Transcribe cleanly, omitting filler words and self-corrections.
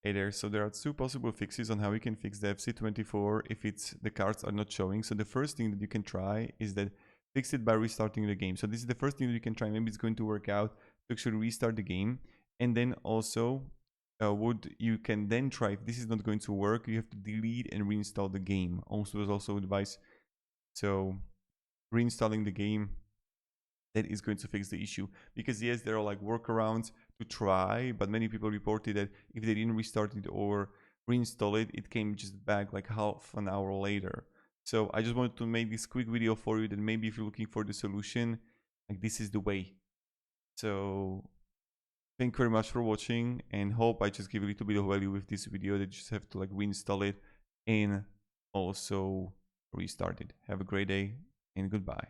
Hey there, so there are two possible fixes on how you can fix the FC24 if the cards are not showing. So the first thing that you can try is that fix it by restarting the game. So this is the first thing that you can try. Maybe it's going to work out to actually restart the game. And then also what you can then try, if this is not going to work, you have to delete and reinstall the game. Also, there's also advice. So reinstalling the game, that is going to fix the issue, because yes, there are like workarounds to try, but many people reported that if they didn't restart it or reinstall it, it came just back like half an hour later. So I just wanted to make this quick video for you that maybe if you're looking for the solution, like this is the way. So thank you very much for watching, and hope I just give a little bit of value with this video, that you just have to like reinstall it and also restart it. Have a great day and goodbye.